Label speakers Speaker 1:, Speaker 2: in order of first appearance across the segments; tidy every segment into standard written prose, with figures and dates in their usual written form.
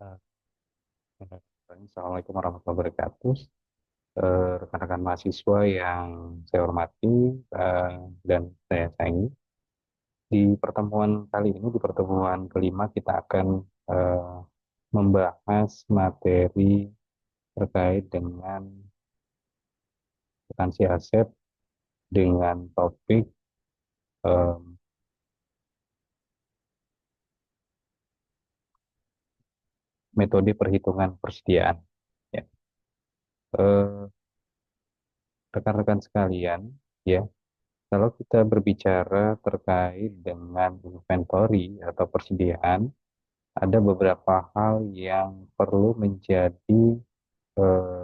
Speaker 1: Eh, Assalamualaikum warahmatullahi wabarakatuh. Rekan-rekan mahasiswa yang saya hormati dan saya sayangi. Di pertemuan kali ini, di pertemuan kelima, kita akan eh, membahas materi terkait dengan akuntansi aset dengan topik eh, metode perhitungan persediaan. Ya. Eh, Rekan-rekan sekalian, ya, kalau kita berbicara terkait dengan inventory atau persediaan, ada beberapa hal yang perlu menjadi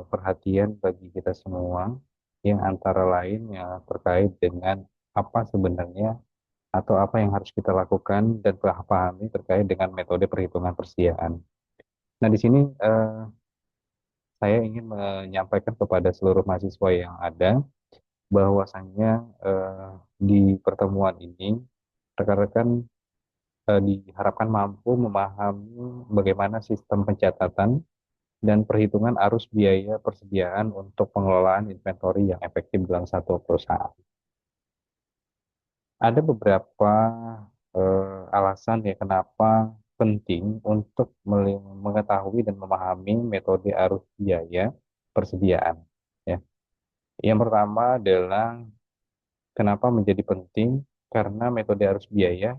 Speaker 1: perhatian bagi kita semua, yang antara lain yang terkait dengan apa sebenarnya atau apa yang harus kita lakukan dan pahami terkait dengan metode perhitungan persediaan. Nah, di sini saya ingin menyampaikan kepada seluruh mahasiswa yang ada bahwasannya di pertemuan ini rekan-rekan diharapkan mampu memahami bagaimana sistem pencatatan dan perhitungan arus biaya persediaan untuk pengelolaan inventory yang efektif dalam satu perusahaan. Ada beberapa alasan ya kenapa penting untuk mengetahui dan memahami metode arus biaya persediaan. Ya. Yang pertama adalah kenapa menjadi penting karena metode arus biaya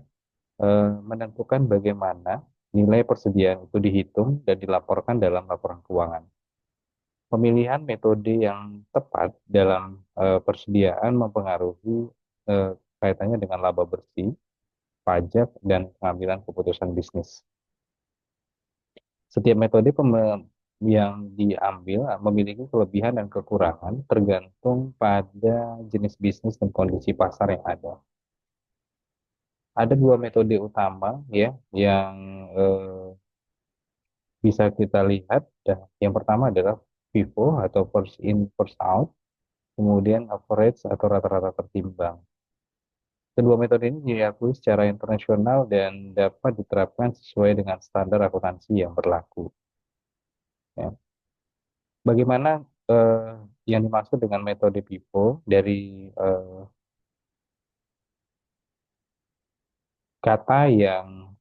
Speaker 1: menentukan bagaimana nilai persediaan itu dihitung dan dilaporkan dalam laporan keuangan. Pemilihan metode yang tepat dalam persediaan mempengaruhi kaitannya dengan laba bersih, pajak, dan pengambilan keputusan bisnis. Setiap metode yang diambil memiliki kelebihan dan kekurangan tergantung pada jenis bisnis dan kondisi pasar yang ada. Ada dua metode utama ya yang eh, bisa kita lihat. Yang pertama adalah FIFO atau first in first out, kemudian average atau rata-rata tertimbang. Kedua metode ini diakui secara internasional dan dapat diterapkan sesuai dengan standar akuntansi yang berlaku. Ya. Bagaimana eh, yang dimaksud dengan metode FIFO dari eh, kata yang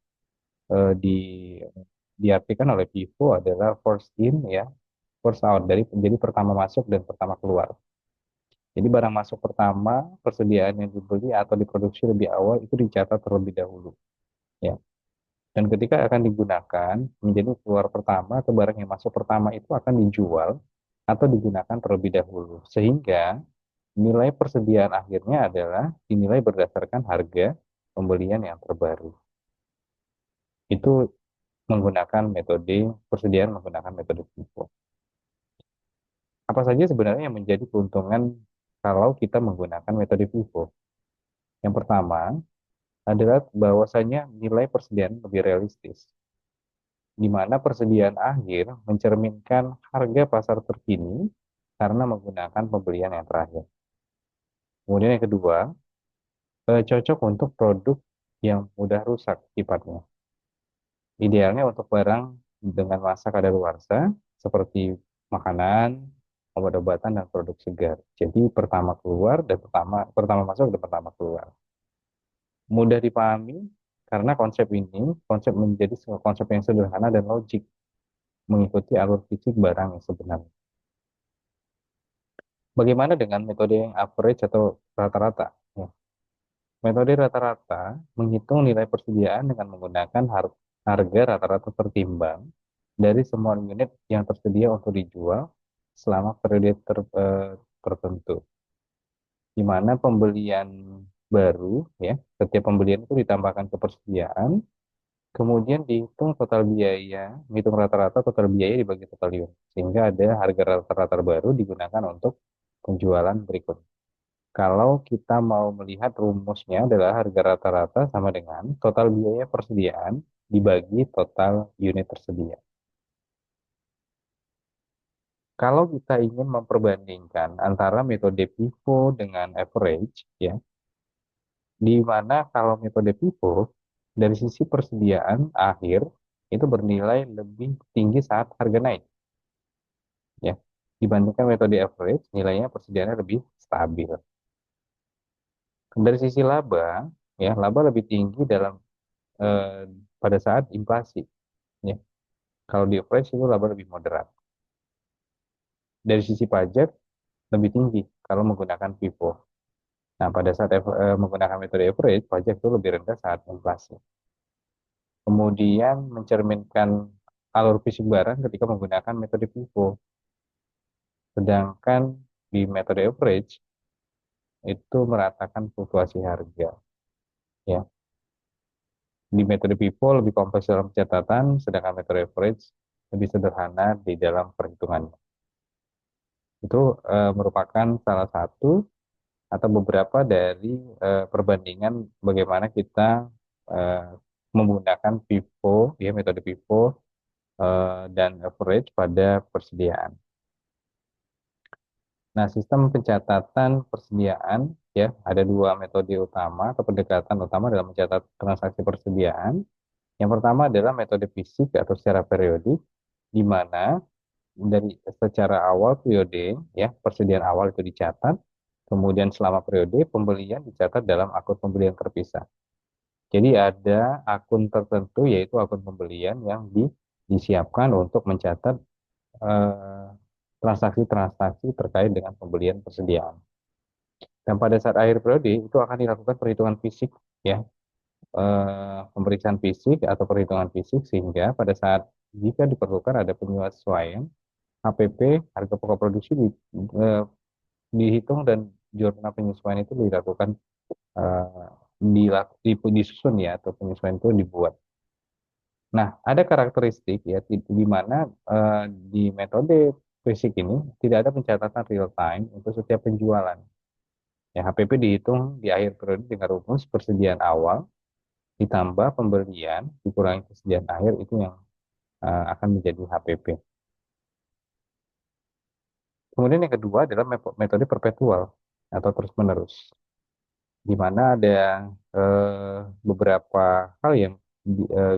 Speaker 1: di diartikan oleh FIFO adalah first in ya, first out, dari jadi pertama masuk dan pertama keluar. Jadi barang masuk pertama, persediaan yang dibeli atau diproduksi lebih awal itu dicatat terlebih dahulu. Ya. Dan ketika akan digunakan menjadi keluar pertama atau barang yang masuk pertama itu akan dijual atau digunakan terlebih dahulu. Sehingga nilai persediaan akhirnya adalah dinilai berdasarkan harga pembelian yang terbaru. Itu menggunakan metode persediaan menggunakan metode FIFO. Apa saja sebenarnya yang menjadi keuntungan kalau kita menggunakan metode FIFO? Yang pertama adalah bahwasanya nilai persediaan lebih realistis, di mana persediaan akhir mencerminkan harga pasar terkini karena menggunakan pembelian yang terakhir. Kemudian yang kedua, cocok untuk produk yang mudah rusak sifatnya. Idealnya untuk barang dengan masa kadaluarsa seperti makanan, obat-obatan, dan produk segar. Jadi pertama keluar dan pertama pertama masuk dan pertama keluar. Mudah dipahami karena konsep menjadi sebuah konsep yang sederhana dan logik mengikuti alur fisik barang yang sebenarnya. Bagaimana dengan metode yang average atau rata-rata? Ya. Metode rata-rata menghitung nilai persediaan dengan menggunakan harga rata-rata tertimbang dari semua unit yang tersedia untuk dijual selama periode tertentu. Di mana pembelian baru, ya, setiap pembelian itu ditambahkan ke persediaan, kemudian dihitung total biaya, hitung rata-rata total biaya dibagi total unit, sehingga ada harga rata-rata baru digunakan untuk penjualan berikutnya. Kalau kita mau melihat rumusnya adalah harga rata-rata sama dengan total biaya persediaan dibagi total unit tersedia. Kalau kita ingin memperbandingkan antara metode FIFO dengan average, ya, di mana kalau metode FIFO dari sisi persediaan akhir itu bernilai lebih tinggi saat harga naik, ya. Dibandingkan metode average, nilainya persediaannya lebih stabil. Dari sisi laba, ya, laba lebih tinggi eh, pada saat inflasi, ya. Kalau di average itu laba lebih moderat. Dari sisi pajak lebih tinggi kalau menggunakan FIFO. Nah, pada saat menggunakan metode average, pajak itu lebih rendah saat inflasi. Kemudian mencerminkan alur fisik barang ketika menggunakan metode FIFO. Sedangkan di metode average itu meratakan fluktuasi harga. Ya, di metode FIFO lebih kompleks dalam pencatatan, sedangkan metode average lebih sederhana di dalam perhitungannya. Itu merupakan salah satu atau beberapa dari perbandingan bagaimana kita eh, menggunakan FIFO, ya, metode FIFO dan average pada persediaan. Nah, sistem pencatatan persediaan, ya, ada dua metode utama atau pendekatan utama dalam mencatat transaksi persediaan. Yang pertama adalah metode fisik atau secara periodik, di mana dari secara awal periode, ya, persediaan awal itu dicatat, kemudian selama periode pembelian dicatat dalam akun pembelian terpisah. Jadi ada akun tertentu, yaitu akun pembelian yang disiapkan untuk mencatat eh, transaksi-transaksi terkait dengan pembelian persediaan. Dan pada saat akhir periode itu akan dilakukan perhitungan fisik, ya, pemeriksaan fisik atau perhitungan fisik, sehingga pada saat jika diperlukan ada penyesuaian HPP, harga pokok produksi eh, dihitung, dan jurnal penyesuaian itu dilakukan, eh, disusun, ya, atau penyesuaian itu dibuat. Nah, ada karakteristik, ya, di mana di metode fisik ini tidak ada pencatatan real time untuk setiap penjualan. Ya, HPP dihitung di akhir periode dengan rumus persediaan awal ditambah pembelian dikurangi persediaan akhir, itu yang akan menjadi HPP. Kemudian yang kedua adalah metode perpetual atau terus-menerus, di mana ada beberapa hal yang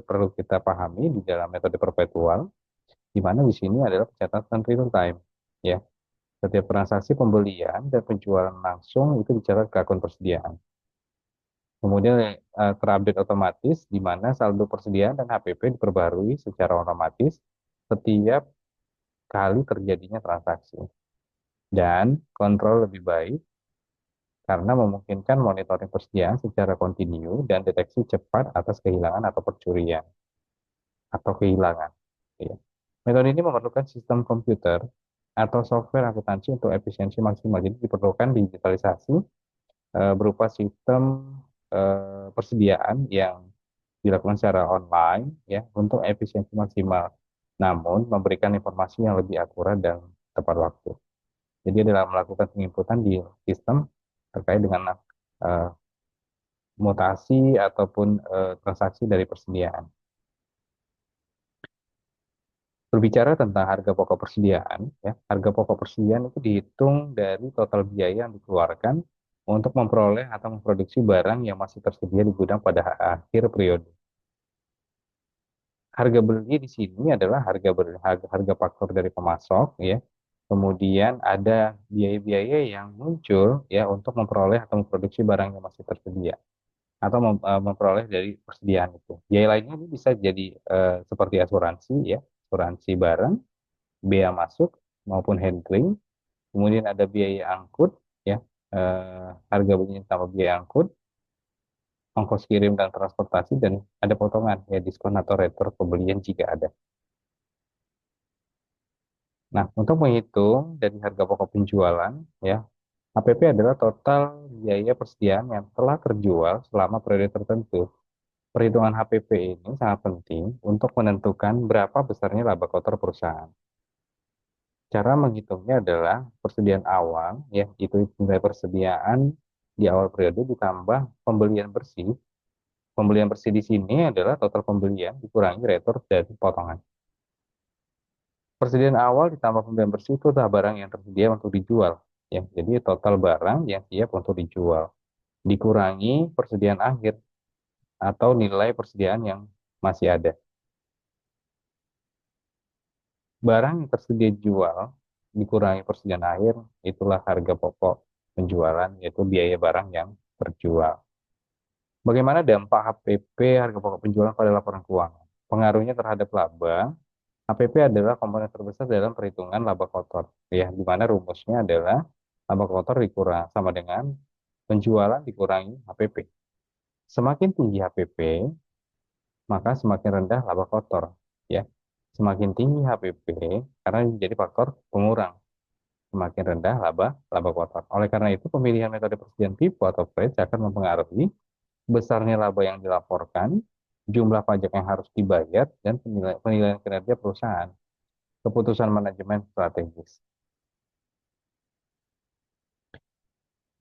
Speaker 1: perlu kita pahami di dalam metode perpetual, di mana di sini adalah pencatatan real time. Ya, setiap transaksi pembelian dan penjualan langsung itu dicatat ke akun persediaan. Kemudian terupdate otomatis, di mana saldo persediaan dan HPP diperbarui secara otomatis setiap kali terjadinya transaksi. Dan kontrol lebih baik karena memungkinkan monitoring persediaan secara kontinu dan deteksi cepat atas kehilangan atau percurian atau kehilangan. Ya. Metode ini memerlukan sistem komputer atau software akuntansi untuk efisiensi maksimal. Jadi diperlukan digitalisasi berupa sistem persediaan yang dilakukan secara online, ya, untuk efisiensi maksimal, namun memberikan informasi yang lebih akurat dan tepat waktu. Jadi adalah melakukan penginputan di sistem terkait dengan eh, mutasi ataupun transaksi dari persediaan. Berbicara tentang harga pokok persediaan, ya, harga pokok persediaan itu dihitung dari total biaya yang dikeluarkan untuk memperoleh atau memproduksi barang yang masih tersedia di gudang pada akhir periode. Harga beli di sini adalah harga faktor dari pemasok, ya. Kemudian ada biaya-biaya yang muncul, ya, untuk memperoleh atau memproduksi barang yang masih tersedia atau memperoleh dari persediaan itu. Biaya lainnya ini bisa jadi seperti asuransi, ya, asuransi barang, bea masuk maupun handling. Kemudian ada biaya angkut, ya, harga beli tambah biaya angkut, ongkos kirim dan transportasi, dan ada potongan, ya, diskon atau retur pembelian jika ada. Nah, untuk menghitung dari harga pokok penjualan, ya, HPP adalah total biaya persediaan yang telah terjual selama periode tertentu. Perhitungan HPP ini sangat penting untuk menentukan berapa besarnya laba kotor perusahaan. Cara menghitungnya adalah persediaan awal, ya, itu nilai persediaan di awal periode ditambah pembelian bersih. Pembelian bersih di sini adalah total pembelian dikurangi retur dari potongan. Persediaan awal ditambah pembelian bersih itu adalah barang yang tersedia untuk dijual. Ya, jadi total barang yang siap untuk dijual. Dikurangi persediaan akhir atau nilai persediaan yang masih ada. Barang yang tersedia jual dikurangi persediaan air, itulah harga pokok penjualan, yaitu biaya barang yang terjual. Bagaimana dampak HPP harga pokok penjualan pada laporan keuangan? Pengaruhnya terhadap laba. HPP adalah komponen terbesar dalam perhitungan laba kotor. Ya, di mana rumusnya adalah laba kotor dikurang sama dengan penjualan dikurangi HPP. Semakin tinggi HPP, maka semakin rendah laba kotor. Ya, semakin tinggi HPP karena menjadi faktor pengurang. Semakin rendah laba laba kotor. Oleh karena itu, pemilihan metode persediaan FIFO atau FREDS akan mempengaruhi besarnya laba yang dilaporkan, jumlah pajak yang harus dibayar, dan penilaian kinerja perusahaan. Keputusan manajemen strategis.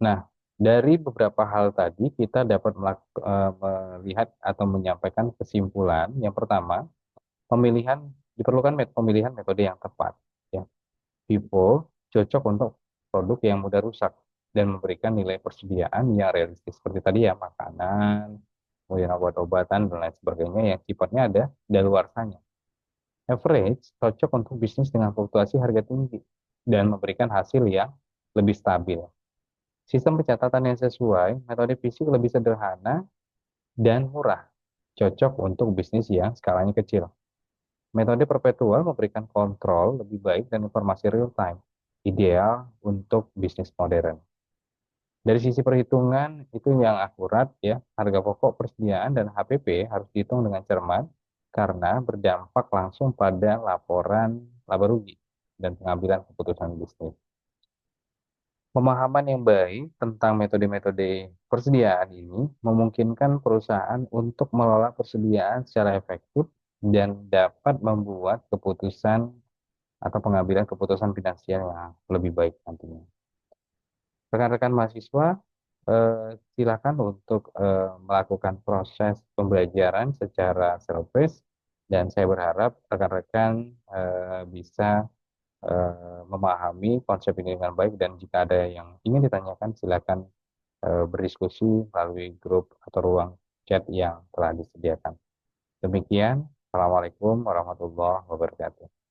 Speaker 1: Nah, dari beberapa hal tadi kita dapat melihat atau menyampaikan kesimpulan. Yang pertama, pemilihan diperlukan pemilihan metode yang tepat. Ya, FIFO cocok untuk produk yang mudah rusak dan memberikan nilai persediaan yang realistis seperti tadi ya, makanan, kemudian obat-obatan dan lain sebagainya yang sifatnya ada daluarsanya. Average cocok untuk bisnis dengan fluktuasi harga tinggi dan memberikan hasil yang lebih stabil. Sistem pencatatan yang sesuai, metode fisik lebih sederhana dan murah, cocok untuk bisnis yang skalanya kecil. Metode perpetual memberikan kontrol lebih baik dan informasi real time, ideal untuk bisnis modern. Dari sisi perhitungan, itu yang akurat ya, harga pokok persediaan dan HPP harus dihitung dengan cermat karena berdampak langsung pada laporan laba rugi dan pengambilan keputusan bisnis. Pemahaman yang baik tentang metode-metode persediaan ini memungkinkan perusahaan untuk mengelola persediaan secara efektif dan dapat membuat keputusan atau pengambilan keputusan finansial yang lebih baik nantinya. Rekan-rekan mahasiswa, silakan untuk melakukan proses pembelajaran secara self-paced dan saya berharap rekan-rekan bisa memahami konsep ini dengan baik dan jika ada yang ingin ditanyakan silakan berdiskusi melalui grup atau ruang chat yang telah disediakan. Demikian, Assalamualaikum warahmatullahi wabarakatuh.